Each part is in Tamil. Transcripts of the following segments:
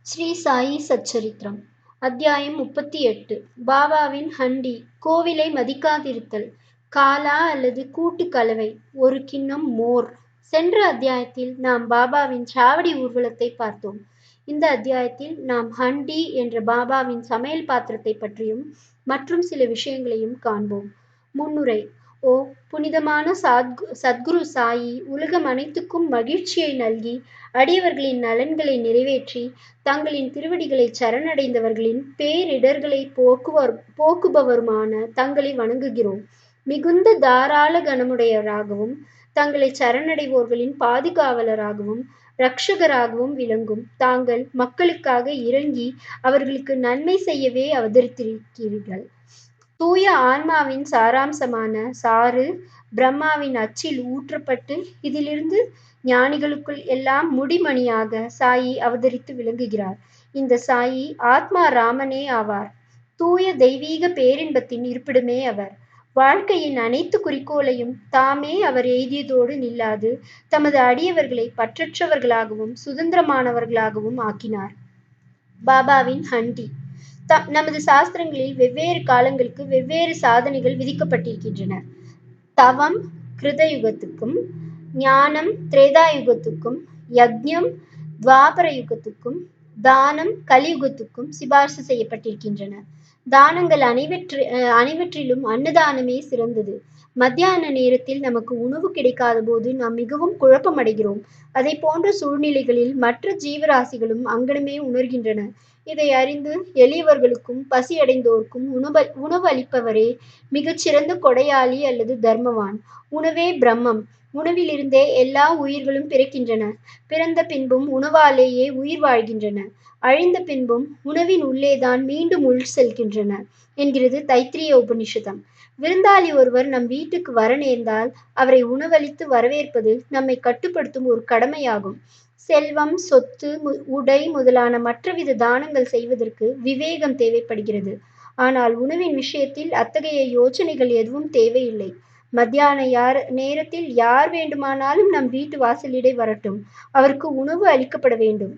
ஸ்ரீ சாயி சச்சரித்திரம் அத்தியாயம் 38. பாபாவின் ஹண்டி. கோவிலை மதிக்காதிருத்தல். காலா அல்லது கூட்டு கலவை. ஒரு கிண்ணம் மோர். சென்ற அத்தியாயத்தில் நாம் பாபாவின் சாவடி ஊர்வலத்தை பார்த்தோம். இந்த அத்தியாயத்தில் நாம் ஹண்டி என்ற பாபாவின் சமையல் பாத்திரத்தை பற்றியும் மற்றும் சில விஷயங்களையும் காண்போம். முன்னுரை. ஓ புனிதமான சத்குரு சாயி, உலகம் அனைத்துக்கும் மகிழ்ச்சியை நல்கி அடியவர்களின் நலன்களை நிறைவேற்றி தங்களின் திருவடிகளை சரணடைந்தவர்களின் பேரிடர்களை போக்குபவருமான தங்களை வணங்குகிறோம். மிகுந்த தாராள கனமுடையவராகவும் தங்களை சரணடைவோர்களின் பாதுகாவலராகவும் இரட்சகராகவும் விளங்கும் தாங்கள் மக்களுக்காக இறங்கி அவர்களுக்கு நன்மை செய்யவே அவதரித்திருக்கிறீர்கள். தூய ஆன்மாவின் சாராம்சமான சாறு பிரம்மாவின் அச்சில் ஊற்றப்பட்டு இதிலிருந்து ஞானிகளுக்குள் எல்லாம் முடிமணியாக சாயி அவதரித்து விளங்குகிறார். இந்த சாயி ஆத்மா ராமனே ஆவார். தூய தெய்வீக பேரின்பத்தின் இருப்பிடமே அவர். வாழ்க்கையின் அனைத்து குறிக்கோளையும் தாமே அவர் எய்தியதோடு நில்லாது தமது அடியவர்களை பற்றற்றவர்களாகவும் சுதந்திரமானவர்களாகவும் ஆக்கினார். பாபாவின் ஹண்டி. நமது சாஸ்திரங்களில் வெவ்வேறு காலங்களுக்கு வெவ்வேறு சாதனைகள் விதிக்கப்பட்டிருக்கின்றன. தவம் கிருதயுகத்துக்கும், ஞானம் திரேதாயுகத்துக்கும், யக்ஞம் துவாபர யுகத்துக்கும், தானம் கலியுகத்துக்கும் சிபார்சு செய்யப்பட்டிருக்கின்றன. தானங்கள் அனைவற்றிலும் அன்னதானமே சிறந்தது. மத்தியான நேரத்தில் நமக்கு உணவு கிடைக்காத போது நாம் மிகவும் குழப்பமடைகிறோம். அதை போன்ற சூழ்நிலைகளில் மற்ற ஜீவராசிகளும் அங்கனமே உணர்கின்றன. இதை அறிந்து எளியவர்களுக்கும் பசியடைந்தோர்க்கும் உணவு அளிப்பவரே மிகச்சிறந்த கொடையாளி அல்லது தர்மவான். உணவே பிரம்மம். உணவிலிருந்தே எல்லா உயிர்களும் பிறக்கின்றன. பிறந்த பின்பும் உணவாலேயே உயிர் வாழ்கின்றன. அழிந்த பின்பும் உணவின் உள்ளேதான் மீண்டும் உள் செல்கின்றன என்கிறது தைத்திரிய உபனிஷதம். விருந்தாளி ஒருவர் நம் வீட்டுக்கு வர நேர்ந்தால் அவரை உணவளித்து வரவேற்பது நம்மை கட்டுப்படுத்தும் ஒரு கடமையாகும். செல்வம், சொத்து, உடை முதலான மற்றவித தானங்கள் செய்வதற்கு விவேகம் தேவைப்படுகிறது. ஆனால் உணவின் விஷயத்தில் அத்தகைய யோசனைகள் எதுவும் தேவையில்லை. மத்தியான நேரத்தில் யார் வேண்டுமானாலும் நம் வீட்டு வாசலிடை வரட்டும், அவருக்கு உணவு அளிக்கப்பட வேண்டும்.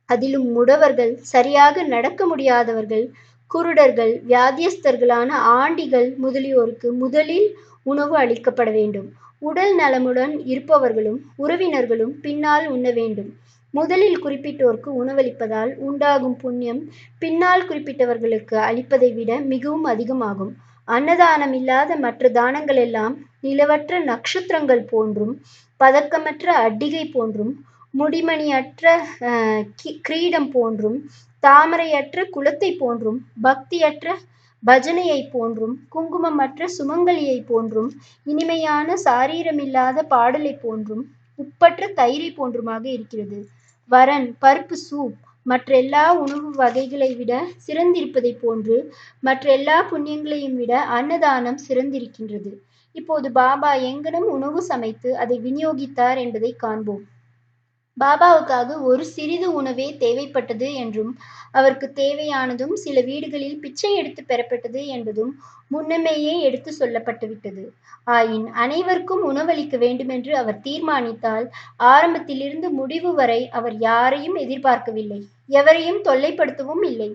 அதிலும் முடவர்கள், சரியாக நடக்க முடியாதவர்கள், குருடர்கள், வியாதியஸ்தர்களான ஆண்டிகள் முதலியோருக்கு முதலில் உணவு அளிக்கப்பட வேண்டும். உடல் நலமுடன் இருப்பவர்களும் உறவினர்களும் பின்னால் உண்ண வேண்டும். முதலில் குறிப்பிட்டோருக்கு உணவளிப்பதால் உண்டாகும் புண்ணியம் பின்னால் குறிப்பிட்டவர்களுக்கு அளிப்பதை விட மிகவும் அதிகமாகும். அன்னதானம் இல்லாத மற்ற தானங்கள் எல்லாம் நிலவற்ற நட்சத்திரங்கள் போன்றும், பதக்கமற்ற அட்டிகை போன்றும், முடிமணியற்ற கிரீடம் போன்றும், தாமரையற்ற குலத்தை போன்றும், பக்தியற்ற பஜனையை போன்றும், குங்குமமற்ற சுமங்கலியை போன்றும், இனிமையான சாரீரமில்லாத பாடலை போன்றும், உப்பற்ற தயிரை போன்றுமாக இருக்கிறது. வரன் பருப்பு சூப் மற்றெல்லா உணவு வகைகளை விட சிறந்திருப்பதை போன்று மற்றெல்லா புண்ணியங்களையும் விட அன்னதானம் சிறந்திருக்கின்றது. இப்போது பாபா எங்கனம் உணவு சமைத்து அதை விநியோகித்தார் என்பதை காண்போம். பாபாவுக்காக ஒரு சிறிது உணவே தேவைப்பட்டது என்றும் அவருக்கு தேவையானதும் சில வீடுகளில் பிச்சை எடுத்து பெறப்பட்டது என்பதும் முன்னமேயே எடுத்து சொல்லப்பட்டுவிட்டது. ஆயின் அனைவருக்கும் உணவளிக்க வேண்டுமென்று அவர் தீர்மானித்தால் ஆரம்பத்திலிருந்து முடிவு வரை அவர் யாரையும் எதிர்பார்க்கவில்லை, எவரையும் தொல்லைப்படுத்தவும் இல்லை.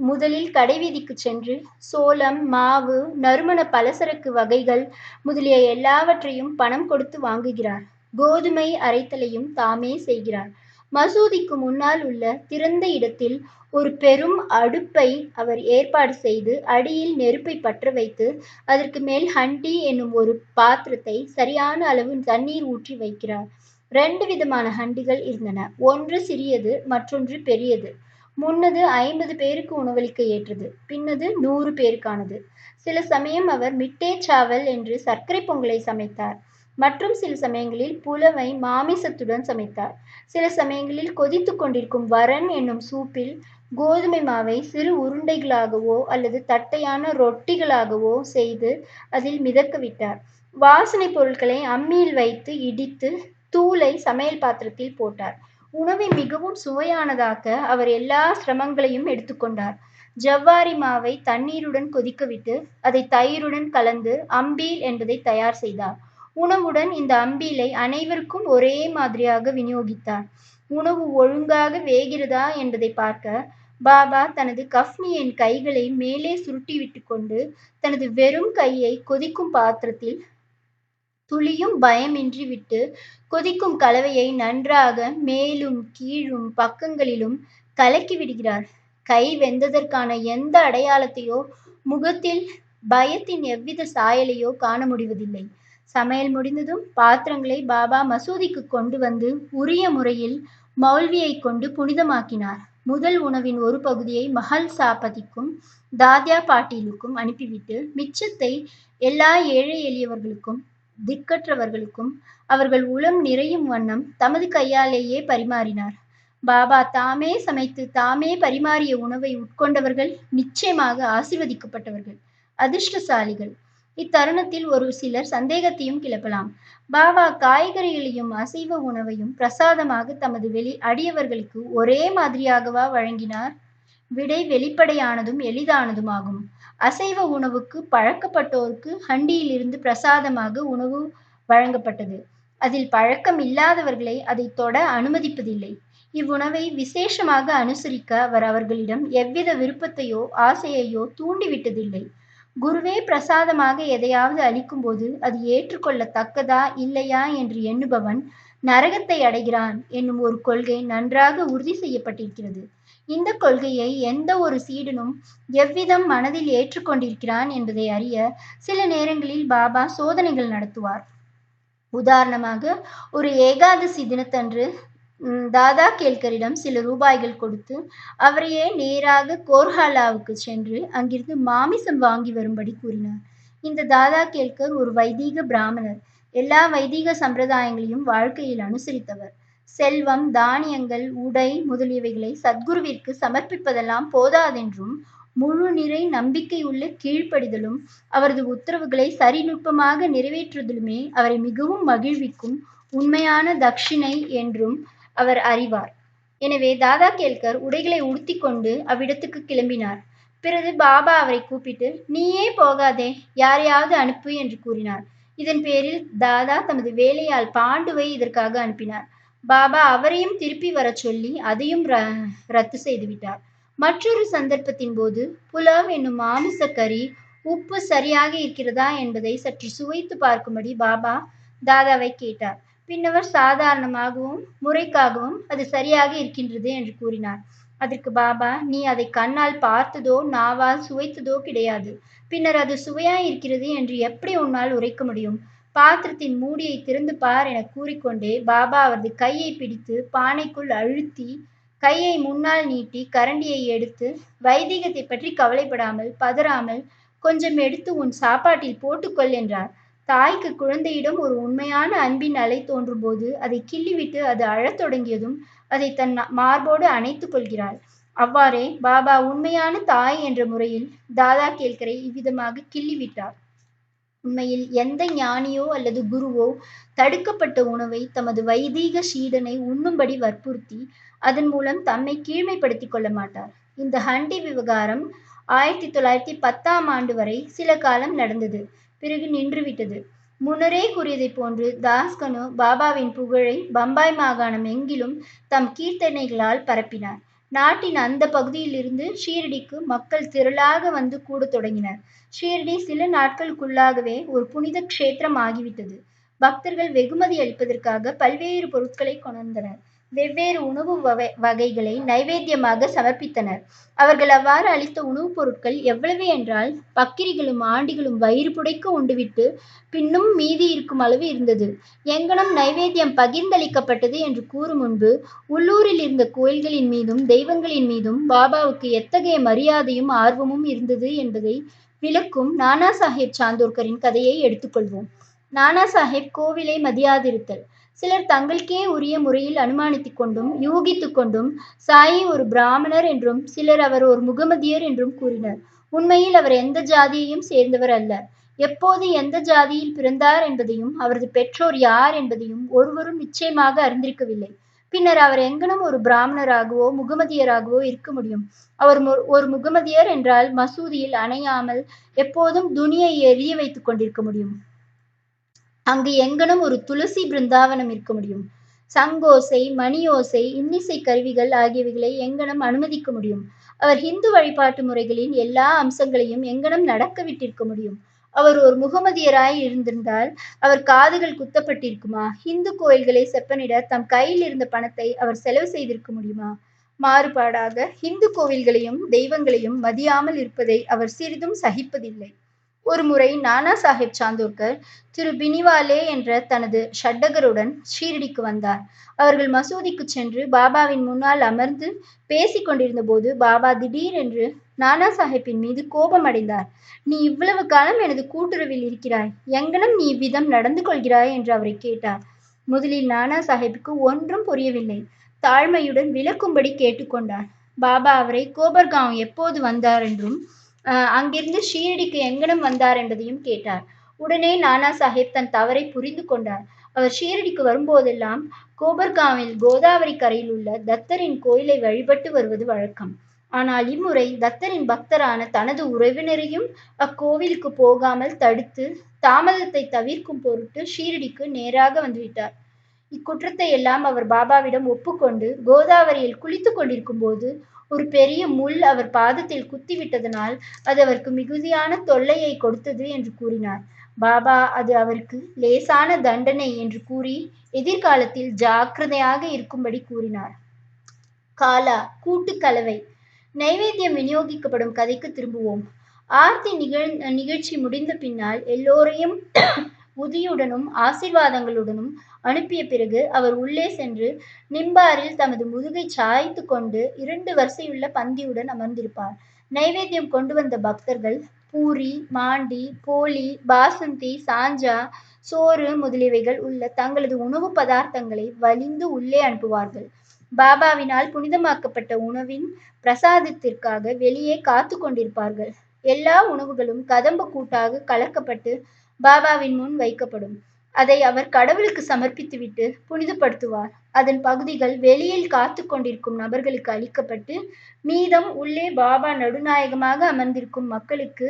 முதலில் கடைவீதிக்கு சென்று சோளம், மாவு, நறுமண பலசரக்கு வகைகள் முதலிய எல்லாவற்றையும் பணம் கொடுத்து வாங்குகிறார். கோதுமை அரைத்தலையும் தாமே செய்கிறார். மசூதிக்கு முன்னால் உள்ள திறந்த இடத்தில் ஒரு பெரும் அடுப்பை அவர் ஏற்பாடு செய்து அடியில் நெருப்பை பற்ற வைத்து அதற்கு மேல் ஹண்டி என்னும் ஒரு பாத்திரத்தை சரியான அளவு தண்ணீர் ஊற்றி வைக்கிறார். 2 விதமான ஹண்டிகள் இருந்தன. ஒன்று சிறியது, மற்றொன்று பெரியது. முன்னது 50 பேருக்கு உணவளிக்க ஏற்றது, பின்னது 100 பேருக்கானது. சில சமயம் அவர் மிட்டே சாவல் என்று சர்க்கரை பொங்கலை சமைத்தார். மற்றும் சில சமயங்களில் புலவை மாமிசத்துடன் சமைத்தார். சில சமயங்களில் கொதித்து கொண்டிருக்கும் வரன் என்னும் சூப்பில் கோதுமை மாவை சிறு உருண்டைகளாகவோ அல்லது தட்டையான ரொட்டிகளாகவோ செய்து அதில் மிதக்க விட்டார். வாசனை பொருட்களை அம்மியில் வைத்து இடித்து தூளை சமையல் பாத்திரத்தில் போட்டார். உணவை மிகவும் சுவையானதாக்க அவர் எல்லா சிரமங்களையும் எடுத்துக்கொண்டார். ஜவ்வாரி மாவை தண்ணீருடன் கொதிக்கவிட்டு அதை தயிருடன் கலந்து அம்பீல் என்பதை தயார் செய்தார். உணவுடன் இந்த அம்பீலை அனைவருக்கும் ஒரே மாதிரியாக விநியோகித்தார். உணவு ஒழுங்காக வேகிறதா என்பதை பார்க்க பாபா தனது கஃப்னியின் கைகளை மேலே சுருட்டிவிட்டு கொண்டு தனது வெறும் கையை கொதிக்கும் பாத்திரத்தில் துளியும் பயமின்றி விட்டு கொதிக்கும் கலவையை நன்றாக மேலும் கீழும் பக்கங்களிலும் கலக்கி விடுகிறார். கை வெந்ததற்கான எந்த அடையாளத்தையோ முகத்தில் பயத்தின் எவ்வித சாயலையோ காண முடிவதில்லை. சமையல் முடிந்ததும் பாத்திரங்களை பாபா மசூதிக்கு கொண்டு வந்து உரிய முறையில் மௌல்வியை கொண்டு புனிதமாக்கினார். முதல் உணவின் ஒரு பகுதியை மஹல் சாபதிக்கும் தாத்யா பாட்டீலுக்கும் அனுப்பிவிட்டு மிச்சத்தை எல்லா ஏழை எளியவர்களுக்கும் திக்கற்றவர்களுக்கும் அவர்கள் உளம் நிறையும் வண்ணம் தமது கையாலேயே பரிமாறினார். பாபா தாமே சமைத்து தாமே பரிமாறிய உணவை உட்கொண்டவர்கள் நிச்சயமாக ஆசீர்வதிக்கப்பட்டவர்கள், அதிர்ஷ்டசாலிகள். இத்தருணத்தில் ஒரு சிலர் சந்தேகத்தையும் கிளப்பலாம். பாபா காய்கறிகளையும் அசைவ உணவையும் பிரசாதமாக தமது அடியவர்களுக்கு ஒரே மாதிரியாகவா வழங்கினார்? விடை வெளிப்படையானதும் எளிதானதுமாகும். அசைவ உணவுக்கு பழக்கப்பட்டோருக்கு ஹண்டியிலிருந்து பிரசாதமாக உணவு வழங்கப்பட்டது. அதில் பழக்கம் இல்லாதவர்களை அதை தொட அனுமதிப்பதில்லை. இவ்வுணவை விசேஷமாக அனுசரிக்க அவர் அவர்களிடம் எவ்வித விருப்பத்தையோ ஆசையையோ தூண்டிவிட்டதில்லை. குருவே பிரசாதமாக எதையாவது அளிக்கும்போது அது ஏற்றுக்கொள்ளத்தக்கதா இல்லையா என்று எண்ணுபவன் நரகத்தை அடைகிறான் என்னும் ஒரு கொள்கை நன்றாக உறுதி செய்யப்பட்டிருக்கிறது. இந்த கொள்கையை எந்த ஒரு சீடனும் எவ்விதம் மனதில் ஏற்றுக்கொண்டிருக்கிறான் என்பதை அறிய சில நேரங்களில் பாபா சோதனைகள் நடத்துவார். உதாரணமாக, ஒரு ஏகாதசி தினத்தன்று தாதா கேல்கரிடம் சில ரூபாய்கள் கொடுத்து அவரையே நேராக கோர்ஹாலாவுக்கு சென்று அங்கிருந்து மாமிசம் வாங்கி வரும்படி கூறினார். இந்த தாதா கேல்கர் ஒரு வைதீக பிராமணர். எல்லா வைதீக சம்பிரதாயங்களையும் வாழ்க்கையில் அனுசரித்தவர். செல்வம், தானியங்கள், உடை முதலியவைகளை சத்குருவிற்கு சமர்ப்பிப்பதெல்லாம் போதாதென்றும் முழு நிறை நம்பிக்கையுள்ள கீழ்ப்படிதலும் அவரது உத்தரவுகளை சரிநுட்பமாக நிறைவேற்றுதலுமே அவரை மிகவும் மகிழ்விக்கும் உண்மையான தட்சிணை என்றும் அவர் அறிவார். எனவே தாதா கேல்கர் உடைகளை உடுத்தி கொண்டு அவ்விடத்துக்கு கிளம்பினார். பிறகு பாபா அவரை கூப்பிட்டு, நீயே போகாதே, யாரையாவது அனுப்பு என்று கூறினார். இதன் பேரில் தாதா தமது வேலையாள் பாண்டுவை இதற்காக அனுப்பினார். பாபா அவரையும் திருப்பி வரச் சொல்லி அதையும் ரத்து செய்துவிட்டார். மற்றொரு சந்தர்ப்பத்தின் போது புலாவ் என்னும் மாமிச கறி உப்பு சரியாக இருக்கிறதா என்பதை சற்று சுவைத்து பார்க்கும்படி பாபா தாதாவை கேட்டார். பின்னவர் சாதாரணமாகவும் முறைக்காகவும் அது சரியாக இருக்கின்றது என்று கூறினார். அதற்கு பாபா, நீ அதை கண்ணால் பார்த்ததோ நாவால் சுவைத்ததோ கிடையாது. பின்னர் அது சுவையாய் இருக்கிறது என்று எப்படி உன்னால் உரைக்க முடியும்? பாத்திரத்தின் மூடியை திறந்து பார் என கூறிக்கொண்டே பாபா அவரது கையை பிடித்து பானைக்குள் அழுத்தி கையை முன்னால் நீட்டி கரண்டியை எடுத்து, வைதீகத்தை பற்றி கவலைப்படாமல் பதறாமல் கொஞ்சம் எடுத்து உன் சாப்பாட்டில் போட்டுக்கொள் என்றார். தாய்க்கு குழந்தையிடம் ஒரு உண்மையான அன்பின் அலை தோன்றும் போது அதை கிள்ளிவிட்டு அது அழத் தொடங்கியதும் அதை தன் மார்போடு அணைத்துக் கொள்கிறாள். அவ்வாறே பாபா உண்மையான தாய் என்ற முறையில் தாதா கேல்கரை இவ்விதமாக கிள்ளிவிட்டார். உண்மையில் எந்த ஞானியோ அல்லது குருவோ தடுக்கப்பட்ட உணவை தமது வைதீக சீடனை உண்ணும்படி வற்புறுத்தி அதன் மூலம் தம்மை கீழ்மைப்படுத்திக் கொள்ள மாட்டார். இந்த ஹண்டி விவகாரம் 1910ஆம் ஆண்டு வரை சில காலம் நடந்தது. பிறகு நின்றுவிட்டது. முன்னரே கூறியதைப் போன்று தாஸ்கனு பாபாவின் புகழை பம்பாய் மாகாணம் எங்கிலும் தம் கீர்த்தனைகளால் பரப்பினார். நாட்டின் அந்த பகுதியிலிருந்து ஷீரடிக்கு மக்கள் திரளாக வந்து கூடத் தொடங்கினர். ஷீரடி சில நாட்களுக்குள்ளாகவே ஒரு புனித க்ஷேத்திரம் ஆகிவிட்டது. பக்தர்கள் வெகுமதி அளிப்பதற்காக பல்வேறு பொருட்களை கொணர்ந்தனர். வெவ்வேறு உணவு வகைகளை நைவேத்தியமாக சமர்ப்பித்தனர். அவர்கள் அவ்வாறு அளித்த உணவுப் பொருட்கள் எவ்வளவு என்றால், பக்கிரிகளும் ஆண்டிகளும் வயிறு புடைக்க உண்டுவிட்டு பின்னும் மீதி இருக்கும் அளவு இருந்தது. எங்கனம் நைவேத்தியம் பகிர்ந்தளிக்கப்பட்டது என்று கூறும் முன்பு உள்ளூரில் இருந்த கோயில்களின் மீதும் தெய்வங்களின் மீதும் பாபாவுக்கு எத்தகைய மரியாதையும் ஆர்வமும் இருந்தது என்பதை விளக்கும் நானா சாஹேப் சாந்தோர்கரின் கதையை எடுத்துக்கொள்வோம். நானா சாஹேப் கோவிலை மதியாதிருத்தல். சிலர் தங்களுக்கே உரிய முறையில் அனுமானித்துக் கொண்டும் யூகித்துக் கொண்டும் சாயி ஒரு பிராமணர் என்றும் சிலர் அவர் ஒரு முகமதியர் என்றும் கூறினர். உண்மையில் அவர் எந்த ஜாதியையும் சேர்ந்தவர் அல்ல. எப்போது எந்த ஜாதியில் பிறந்தார் என்பதையும் அவரது பெற்றோர் யார் என்பதையும் ஒருவரும் நிச்சயமாக அறிந்திருக்கவில்லை. பின்னர் அவர் எங்கனும் ஒரு பிராமணராகவோ முகமதியராகவோ இருக்க முடியும். அவர் ஒரு முகமதியர் என்றால் மசூதியில் அணையாமல் எப்போதும் துணியை எரிய வைத்துக் கொண்டிருக்க முடியும். அங்கு எங்கனும் ஒரு துளசி பிருந்தாவனம் இருக்க முடியும். சங்கோசை, மணியோசை, இன்னிசை கருவிகள் ஆகியவைகளை எங்கனம் அனுமதிக்க முடியும்? அவர் ஹிந்து வழிபாட்டு முறைகளின் எல்லா அம்சங்களையும் எங்கனம் நடக்க விட்டிருக்க முடியும்? அவர் ஒரு முகமதியராய் இருந்திருந்தால் அவர் காதுகள் குத்தப்பட்டிருக்குமா? ஹிந்து கோயில்களை செப்பனிட தம் கையில் இருந்த பணத்தை அவர் செலவு செய்திருக்க முடியுமா? மாறுபாடாக ஹிந்து கோவில்களையும் தெய்வங்களையும் மதியாமல் இருப்பதை அவர் சிறிதும் சகிப்பதில்லை. ஒருமுறை நானா சாஹேப் சாந்தோர்கர் திரு பினிவாலே என்ற தனது ஷட்டகருடன் ஷீரடிக்கு வந்தார். அவர்கள் மசூதிக்கு சென்று பாபாவின் முன்னால் அமர்ந்து பேசிக் கொண்டிருந்த போது பாபா திடீரென்று நானா சாஹேப்பின் மீது கோபம் அடைந்தார். நீ இவ்வளவு காலம் எனது கூட்டுறவில் இருக்கிறாய், எங்கனம் நீ இவ்விதம் நடந்து கொள்கிறாய் என்று அவரை கேட்டார். முதலில் நானா சாஹேப்புக்கு ஒன்றும் புரியவில்லை. தாழ்மையுடன் விளக்கும்படி கேட்டுக்கொண்டார். பாபா அவரை கோபர்காம் எப்போது வந்தார் என்றும் அங்கிருந்து ஷீரடிக்கு எங்கனம் வந்தார் என்பதையும் கேட்டார். உடனே நானா சாஹேப் தன் தவறை புரிந்து கொண்டார். அவர் ஷீரடிக்கு வரும்போதெல்லாம் கோபர்காவில் கோதாவரி கரையில் உள்ள தத்தரின் கோயிலை வழிபட்டு வருவது வழக்கம். ஆனால் இம்முறை தத்தரின் பக்தரான தனது உறவினரையும் அக்கோவிலுக்கு போகாமல் தடுத்து தாமதத்தை தவிர்க்கும் பொருட்டு ஷீரடிக்கு நேராக வந்துவிட்டார். இக்குற்றத்தை எல்லாம் அவர் பாபாவிடம் ஒப்புக்கொண்டு கோதாவரியில் குளித்துக் கொண்டிருக்கும் போது ஒரு பெரிய முள் அவர் பாதத்தில் குத்திவிட்டதனால் அது அவருக்கு மிகுதியான தொல்லையை கொடுத்தது என்று கூறினார். பாபா அது அவருக்கு லேசான தண்டனை என்று கூறி எதிர்காலத்தில் ஜாக்கிரதையாக இருக்கும்படி கூறினார். காலா கூட்டு கலவை. நைவேத்தியம் விநியோகிக்கப்படும் கதைக்கு திரும்புவோம். ஆர்த்தி நிகழ்ச்சி முடிந்த பின்னால் எல்லோரையும் உதியுடனும் ஆசீர்வாதங்களுடனும் அனுப்பிய பிறகு அவர் உள்ளே சென்று நிம்பாரில் தமது முதுகை சாய்த்து கொண்டு 2 வரிசையுள்ள பந்தியுடன் அமர்ந்திருப்பார். நைவேத்தியம் கொண்டு வந்த பக்தர்கள் பூரி, மாண்டி, போலி, பாசுந்தி, சாஞ்சா, சோறு முதலியவைகள் உள்ள தங்களது உணவு பதார்த்தங்களை வலிந்து உள்ளே அனுப்புவார்கள். பாபாவினால் புனிதமாக்கப்பட்ட உணவின் பிரசாதத்திற்காக வெளியே காத்து கொண்டிருப்பார்கள். எல்லா உணவுகளும் கதம்ப கூட்டாக கலக்கப்பட்டு பாபாவின் முன் வைக்கப்படும். அதை அவர் கடவுளுக்கு சமர்ப்பித்துவிட்டு புனிதப்படுத்துவார். அதன் பகுதிகள் வெளியில் காத்து கொண்டிருக்கும் நபர்களுக்கு அளிக்கப்பட்டு மீதம் உள்ளே பாபா நடுநாயகமாக அமர்ந்திருக்கும் மக்களுக்கு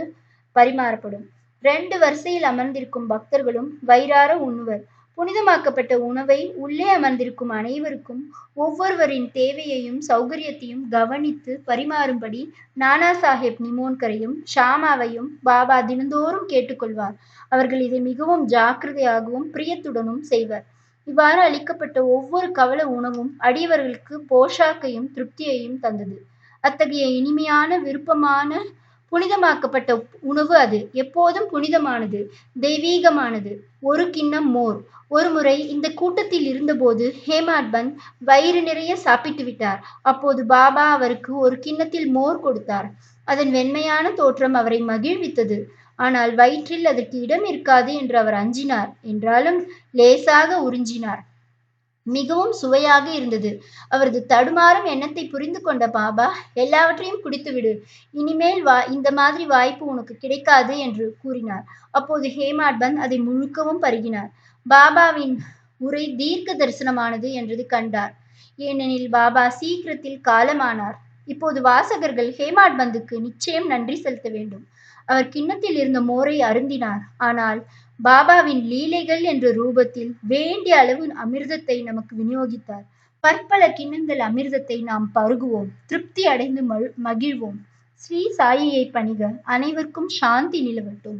பரிமாறப்படும். 2 வரிசையில் அமர்ந்திருக்கும் பக்தர்களும் வயிறார உண்ணுவர். புனிதமாக்கப்பட்ட உணவை உள்ளே அமர்ந்திருக்கும் அனைவருக்கும் ஒவ்வொருவரின் தேவையையும் சௌகரியத்தையும் கவனித்து பரிமாறும்படி நானா சாஹேப் நிமோன்கரையும் ஷாமாவையும் பாபா தினந்தோறும் கேட்டுக்கொள்வார். அவர்கள் இதை மிகவும் ஜாக்கிரதையாகவும் பிரியத்துடனும் செய்வர். இவ்வாறு அளிக்கப்பட்ட ஒவ்வொரு கவல உணவும் அடியவர்களுக்கு போஷாக்கையும் திருப்தியையும் தந்தது. அத்தகைய இனிமையான விருப்பமான புனிதமாக்கப்பட்ட உணவு அது எப்போதும் புனிதமானது, தெய்வீகமானது. ஒரு கிண்ணம் மோர். ஒருமுறை இந்த கூட்டத்தில் இருந்தபோது ஹேமாட் பந்த் வயிறு நிறைய சாப்பிட்டு விட்டார். அப்போது பாபா அவருக்கு ஒரு கிண்ணத்தில் மோர் கொடுத்தார். அதன் வெண்மையான தோற்றம் அவரை மகிழ்வித்தது. ஆனால் வயிற்றில் அதற்கு இடம் இருக்காது என்று அவர் அஞ்சினார். என்றாலும் லேசாக உறிஞ்சினார். மிகவும் சுவையாக இருந்தது. அவரது தடுமாறும் எண்ணத்தை புரிந்து கொண்ட பாபா, எல்லாவற்றையும் குடித்துவிடு, இனிமேல் இந்த மாதிரி வாய்ப்பு உனக்கு கிடைக்காது என்று கூறினார். அப்போது ஹேமாட் பந்த் அதை முழுக்கவும் பருகினார். பாபாவின் உரை தீர்க்க தரிசனமானது என்றது கண்டார். ஏனெனில் பாபா சீக்கிரத்தில் காலமானார். இப்போது வாசகர்கள் ஹேமாட் பந்துக்கு நிச்சயம் நன்றி செலுத்த வேண்டும். அவர் கிண்ணத்தில் இருந்த மோரை அருந்தினார். ஆனால் பாபாவின் லீலைகள் என்ற ரூபத்தில் வேண்டிய அளவு அமிர்தத்தை நமக்கு விநியோகித்தார். பற்பல கிண்ணங்கள் அமிர்தத்தை நாம் பருகுவோம், திருப்தி அடைந்து மகிழ்வோம். ஸ்ரீ சாயியை பணிக. அனைவருக்கும் சாந்தி நிலவட்டும்.